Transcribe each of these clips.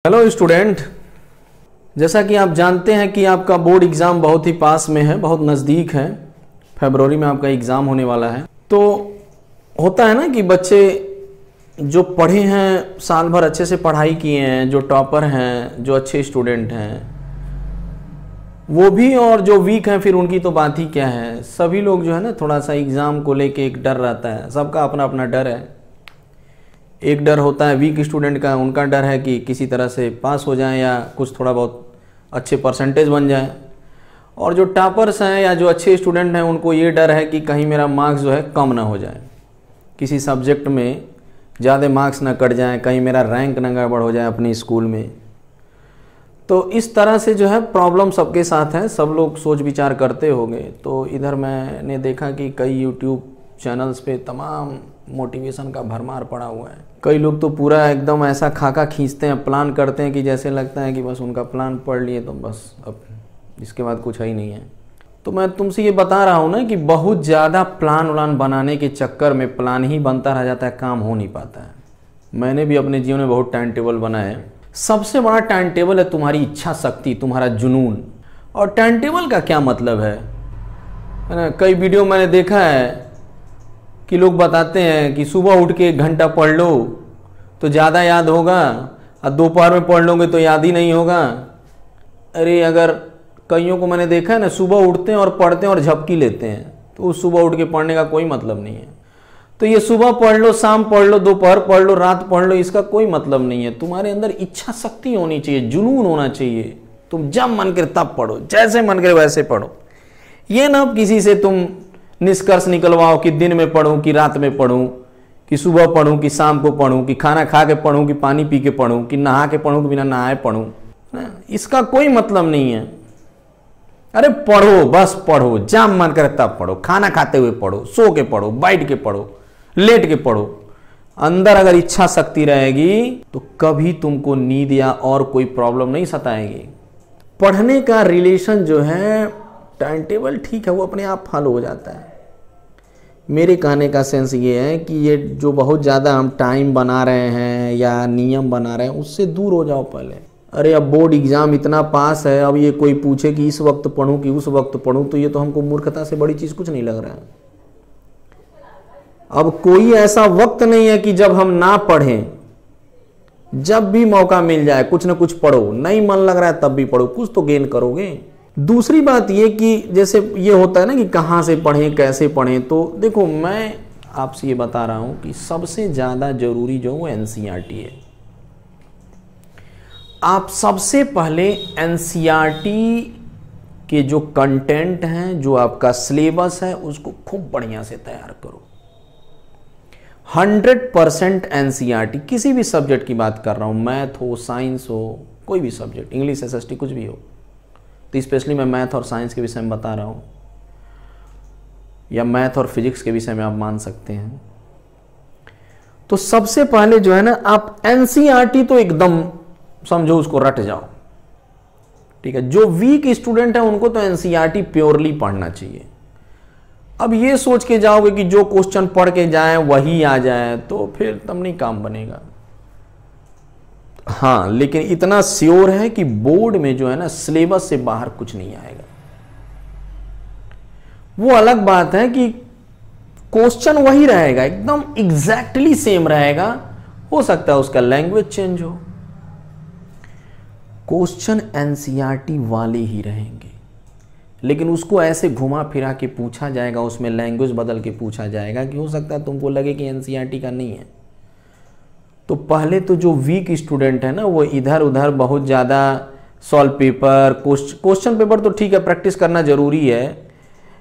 Hello student, जैसा कि आप जानते हैं कि आपका बोर्ड एग्ज़ाम बहुत ही पास में है, बहुत नज़दीक है। फरवरी में आपका एग्ज़ाम होने वाला है। तो होता है ना कि बच्चे जो पढ़े हैं, साल भर अच्छे से पढ़ाई किए हैं, जो टॉपर हैं, जो अच्छे स्टूडेंट हैं वो भी, और जो वीक हैं फिर उनकी तो बात ही क्या है। सभी लोग जो है ना थोड़ा सा एग्ज़ाम को लेके एक डर रहता है, सबका अपना अपना डर है। एक डर होता है वीक स्टूडेंट का, उनका डर है कि किसी तरह से पास हो जाएं या कुछ थोड़ा बहुत अच्छे परसेंटेज बन जाए। और जो टॉपर्स हैं या जो अच्छे स्टूडेंट हैं उनको ये डर है कि कहीं मेरा मार्क्स जो है कम ना हो जाए, किसी सब्जेक्ट में ज़्यादा मार्क्स ना कट जाएं, कहीं मेरा रैंक ना गड़बड़ हो जाए अपने स्कूल में। तो इस तरह से जो है प्रॉब्लम सबके साथ है, सब लोग सोच विचार करते होंगे। तो इधर मैंने देखा कि कई यूट्यूब चैनल्स पे तमाम मोटिवेशन का भरमार पड़ा हुआ है। कई लोग तो पूरा एकदम ऐसा खाका खींचते हैं, प्लान करते हैं कि जैसे लगता है कि बस उनका प्लान पढ़ लिए तो बस अब इसके बाद कुछ है ही नहीं है। तो मैं तुमसे ये बता रहा हूँ ना कि बहुत ज़्यादा प्लान व्लान बनाने के चक्कर में प्लान ही बनता रह जाता है, काम हो नहीं पाता है। मैंने भी अपने जीवन में बहुत टाइम टेबल बनाए हैं। सबसे बड़ा टाइम टेबल है तुम्हारी इच्छा शक्ति, तुम्हारा जुनून। और टाइम टेबल का क्या मतलब है ना, कई वीडियो मैंने देखा है कि लोग बताते हैं कि सुबह उठ के 1 घंटा पढ़ लो तो ज़्यादा याद होगा, और दोपहर में पढ़ लोगे तो याद ही नहीं होगा। अरे अगर कईयों को मैंने देखा है ना, सुबह उठते हैं और पढ़ते हैं और झपकी लेते हैं, तो उस सुबह उठ के पढ़ने का कोई मतलब नहीं है। तो ये सुबह पढ़ लो, शाम पढ़ लो, दोपहर पढ़ लो, रात पढ़ लो, इसका कोई मतलब नहीं है। तुम्हारे अंदर इच्छा शक्ति होनी चाहिए, जुनून होना चाहिए। तुम जब मन करे तब पढ़ो, जैसे मन करे वैसे पढ़ो। ये ना किसी से तुम निष्कर्ष निकलवाओ कि दिन में पढ़ूं कि रात में पढ़ूं, कि सुबह पढ़ूं कि शाम को पढ़ूं, कि खाना खा के पढ़ूं कि पानी पी के पढ़ूं, कि नहा के पढ़ूं कि बिना नहाए पढ़ूं। इसका कोई मतलब नहीं है। अरे पढ़ो, बस पढ़ो, जब मन करे तब पढ़ो, खाना खाते हुए पढ़ो, सो के पढ़ो, बैठ के पढ़ो, लेट के पढ़ो। अंदर अगर इच्छा शक्ति रहेगी तो कभी तुमको नींद या और कोई प्रॉब्लम नहीं सताएगी। पढ़ने का रिलेशन जो है टाइम टेबल ठीक है, वो अपने आप फॉलो हो जाता है। मेरे कहने का सेंस ये है कि ये जो बहुत ज़्यादा हम टाइम बना रहे हैं या नियम बना रहे हैं, उससे दूर हो जाओ पहले। अरे अब बोर्ड एग्ज़ाम इतना पास है, अब ये कोई पूछे कि इस वक्त पढ़ूं कि उस वक्त पढ़ूं, तो ये तो हमको मूर्खता से बड़ी चीज़ कुछ नहीं लग रहा है। अब कोई ऐसा वक्त नहीं है कि जब हम ना पढ़ें। जब भी मौका मिल जाए कुछ ना कुछ पढ़ो, नहीं मन लग रहा है तब भी पढ़ो, कुछ तो गेन करोगे। दूसरी बात ये कि जैसे ये होता है ना कि कहाँ से पढ़ें, कैसे पढ़ें, तो देखो मैं आपसे ये बता रहा हूँ कि सबसे ज़्यादा जरूरी जो वो एनसीईआरटी है। आप सबसे पहले एनसीईआरटी के जो कंटेंट हैं, जो आपका सिलेबस है, उसको खूब बढ़िया से तैयार करो। 100% एनसीईआरटी, किसी भी सब्जेक्ट की बात कर रहा हूँ, मैथ हो, साइंस हो, कोई भी सब्जेक्ट, इंग्लिश, एसएसटी, कुछ भी हो। तो स्पेशली मैं मैथ और साइंस के विषय में बता रहा हूँ, या मैथ और फिजिक्स के विषय में आप मान सकते हैं। तो सबसे पहले जो है ना, आप एनसीईआरटी तो एकदम समझो, उसको रट जाओ, ठीक है। जो वीक स्टूडेंट है उनको तो एनसीईआरटी प्योरली पढ़ना चाहिए। अब ये सोच के जाओगे कि जो क्वेश्चन पढ़ के जाए वही आ जाए, तो फिर तब नहीं काम बनेगा। हाँ, लेकिन इतना श्योर है कि बोर्ड में जो है ना सिलेबस से बाहर कुछ नहीं आएगा। वो अलग बात है कि क्वेश्चन वही रहेगा, एकदम एग्जैक्टली सेम रहेगा, हो सकता है उसका लैंग्वेज चेंज हो। क्वेश्चन एनसीईआरटी वाले ही रहेंगे, लेकिन उसको ऐसे घुमा फिरा के पूछा जाएगा, उसमें लैंग्वेज बदल के पूछा जाएगा कि हो सकता है तुमको लगे कि एनसीईआरटी का नहीं है। तो पहले तो जो वीक स्टूडेंट है ना, वो इधर उधर बहुत ज़्यादा सॉल्व पेपर, क्वेश्चन पेपर तो ठीक है, प्रैक्टिस करना ज़रूरी है।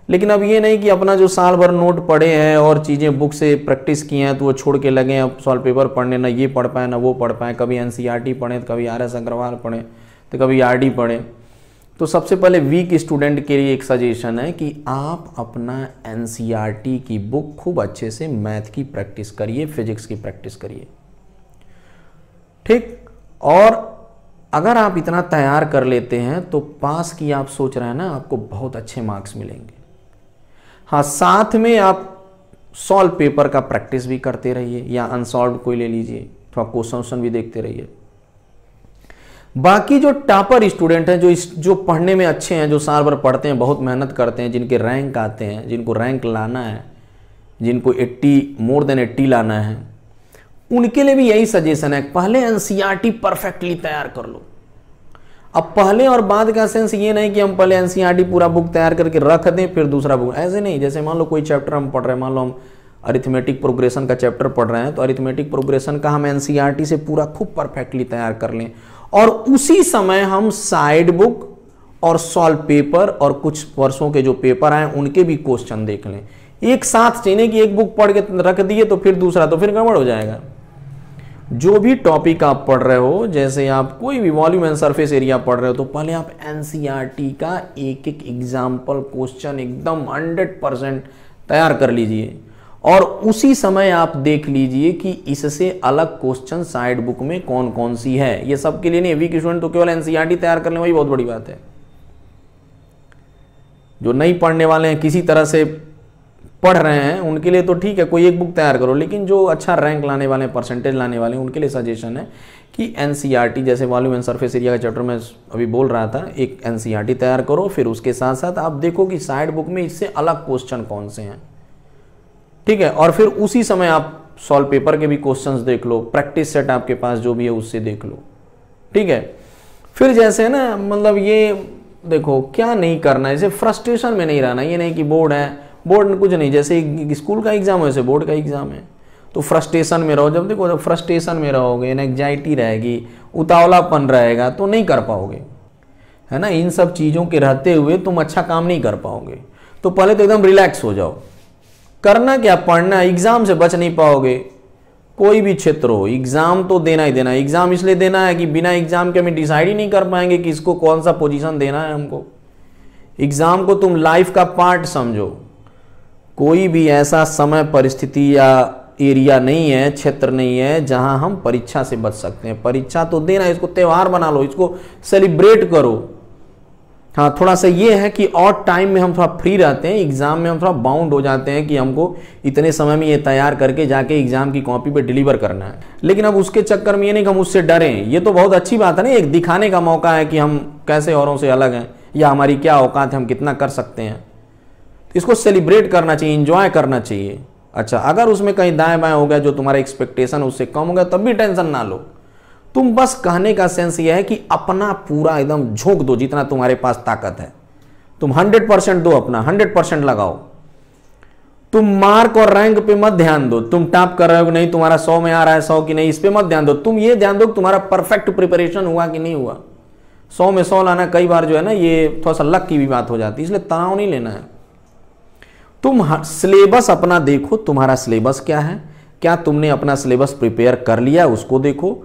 लेकिन अब ये नहीं कि अपना जो साल भर नोट पढ़े हैं और चीज़ें बुक से प्रैक्टिस की हैं तो वो छोड़ के लगे अब सॉल्व पेपर पढ़ने, ना ये पढ़ पाए ना वो पढ़ पाए। कभी एनसीईआरटी पढ़ें तो कभी आर.एस. अग्रवाल पढ़ें तो कभी आरडी पढ़ें। तो सबसे पहले वीक स्टूडेंट के लिए एक सजेशन है कि आप अपना एनसीईआरटी की बुक खूब अच्छे से मैथ की प्रैक्टिस करिए, फिजिक्स की प्रैक्टिस करिए, ठीक। और अगर आप इतना तैयार कर लेते हैं तो पास की आप सोच रहे हैं ना, आपको बहुत अच्छे मार्क्स मिलेंगे। हाँ, साथ में आप सॉल्व पेपर का प्रैक्टिस भी करते रहिए, या अनसॉल्व कोई ले लीजिए, थोड़ा क्वेश्चन भी देखते रहिए। बाकी जो टॉपर स्टूडेंट हैं, जो पढ़ने में अच्छे हैं, जो साल भर पढ़ते हैं, बहुत मेहनत करते हैं, जिनके रैंक आते हैं, जिनको रैंक लाना है, जिनको 80 मोर देन 80 लाना है, उनके लिए भी यही सजेशन है, पहले एनसीईआरटी परफेक्टली तैयार कर लो। अब पहले और बाद का सेंस ये नहीं कि हम पहले एनसीईआरटी पूरा बुक तैयार करके रख दें फिर दूसरा बुक, ऐसे नहीं। जैसे मान लो कोई चैप्टर हम पढ़ रहे हैं, मान लो हम अरिथमेटिक प्रोग्रेशन का चैप्टर पढ़ रहे हैं, तो अरिथमेटिक प्रोग्रेशन का हम एनसीईआरटी से पूरा खूब परफेक्टली तैयार कर लें और उसी समय हम साइड बुक और सॉल्व पेपर और कुछ वर्षों के जो पेपर आए उनके भी क्वेश्चन देख लें। एक साथ चाहिए कि एक बुक पढ़ के रख दिए तो फिर दूसरा, तो फिर गड़बड़ हो जाएगा। जो भी टॉपिक आप पढ़ रहे हो, जैसे आप कोई भी वॉल्यूम एंड सरफेस एरिया पढ़ रहे हो, तो पहले आप एनसीईआरटी का एक एक एग्जाम्पल क्वेश्चन एकदम 100% तैयार कर लीजिए और उसी समय आप देख लीजिए कि इससे अलग क्वेश्चन साइड बुक में कौन कौन सी है। ये सब के लिए नहीं, वीक स्टूडेंट तो केवल एनसीईआरटी तैयार कर लें वही बहुत बड़ी बात है। जो नहीं पढ़ने वाले हैं, किसी तरह से पढ़ रहे हैं, उनके लिए तो ठीक है, कोई एक बुक तैयार करो, लेकिन जो अच्छा रैंक लाने वाले हैं, परसेंटेज लाने वाले हैं, उनके लिए सजेशन है कि एनसीईआरटी, जैसे वॉल्यूम एंड सरफेस एरिया का चैप्टर में अभी बोल रहा था, एक एनसीईआरटी तैयार करो, फिर उसके साथ साथ आप देखो कि साइड बुक में इससे अलग क्वेश्चन कौन से हैं, ठीक है। और फिर उसी समय आप सॉल्व पेपर के भी क्वेश्चंस देख लो, प्रैक्टिस सेट आपके पास जो भी है उससे देख लो, ठीक है। फिर जैसे है ना, मतलब ये देखो क्या नहीं करना है, जैसे फ्रस्ट्रेशन में नहीं रहना। ये नहीं कि बोर्ड है, बोर्ड में कुछ नहीं, जैसे स्कूल का एग्जाम है वैसे बोर्ड का एग्जाम है, तो फ्रस्ट्रेशन में रहो। जब देखो, जब फ्रस्ट्रेशन में रहोगे, एंग्जाइटी रहेगी, उतावलापन रहेगा, तो नहीं कर पाओगे, है ना। इन सब चीज़ों के रहते हुए तुम अच्छा काम नहीं कर पाओगे। तो पहले तो एकदम रिलैक्स हो जाओ। करना क्या, पढ़ना। एग्जाम से बच नहीं पाओगे, कोई भी क्षेत्र हो, एग्जाम तो देना ही देना है। एग्जाम इसलिए देना है कि बिना एग्जाम के हम डिसाइड ही नहीं कर पाएंगे कि इसको कौन सा पोजीशन देना है हमको। एग्जाम को तुम लाइफ का पार्ट समझो। कोई भी ऐसा समय, परिस्थिति या एरिया नहीं है, क्षेत्र नहीं है जहां हम परीक्षा से बच सकते हैं। परीक्षा तो देना, इसको त्यौहार बना लो, इसको सेलिब्रेट करो। हाँ, थोड़ा सा ये है कि और टाइम में हम थोड़ा फ्री रहते हैं, एग्जाम में हम थोड़ा बाउंड हो जाते हैं कि हमको इतने समय में ये तैयार करके जाके एग्जाम की कॉपी पे डिलीवर करना है। लेकिन अब उसके चक्कर में ये नहीं कि हम उससे डरें, ये तो बहुत अच्छी बात है ना, एक दिखाने का मौका है कि हम कैसे औरों से अलग हैं या हमारी क्या औकात है, हम कितना कर सकते हैं। तो इसको सेलिब्रेट करना चाहिए, इंजॉय करना चाहिए। अच्छा, अगर उसमें कहीं दाएं बाएं हो गया, जो तुम्हारा एक्सपेक्टेशन उससे कम हो गया, तब भी टेंशन ना लो। तुम बस कहने का सेंस यह है कि अपना पूरा एकदम झोंक दो, जितना तुम्हारे पास ताकत है तुम 100% दो, अपना 100% लगाओ। तुम मार्क और रैंक पे मत ध्यान दो, तुम टॉप कर रहे हो नहीं, तुम्हारा 100 में आ रहा है 100 की नहीं, इस पे मत ध्यान दो। तुम ये ध्यान दो कि तुम्हारा परफेक्ट प्रिपरेशन हुआ कि नहीं हुआ। 100 में 100 लाना कई बार जो है ना, ये थोड़ा सा लक की भी बात हो जाती है, इसलिए तनाव नहीं लेना है। तुम सिलेबस अपना देखो, तुम्हारा सिलेबस क्या है, क्या तुमने अपना सिलेबस प्रिपेयर कर लिया, उसको देखो।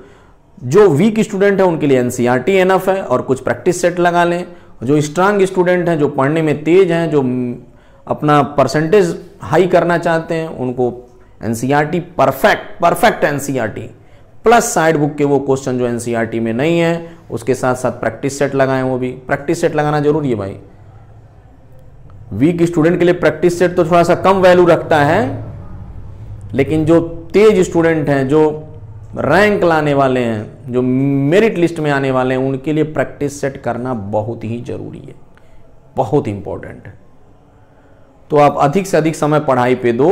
जो वीक स्टूडेंट है उनके लिए एनसीईआरटी एनफ है और कुछ प्रैक्टिस सेट लगा लें। जो स्ट्रांग स्टूडेंट हैं, जो पढ़ने में तेज हैं, जो अपना परसेंटेज हाई करना चाहते हैं, उनको NCERT perfect NCERT plus side book के वो क्वेश्चन जो एनसीईआरटी में नहीं है, उसके साथ साथ प्रैक्टिस सेट लगाएं। वो भी प्रैक्टिस सेट लगाना जरूरी है भाई। वीक स्टूडेंट के लिए प्रैक्टिस सेट तो थोड़ा सा कम वैल्यू रखता है, लेकिन जो तेज स्टूडेंट हैं, जो रैंक लाने वाले हैं, जो मेरिट लिस्ट में आने वाले हैं, उनके लिए प्रैक्टिस सेट करना बहुत ही जरूरी है, बहुत इंपॉर्टेंट है। तो आप अधिक से अधिक समय पढ़ाई पे दो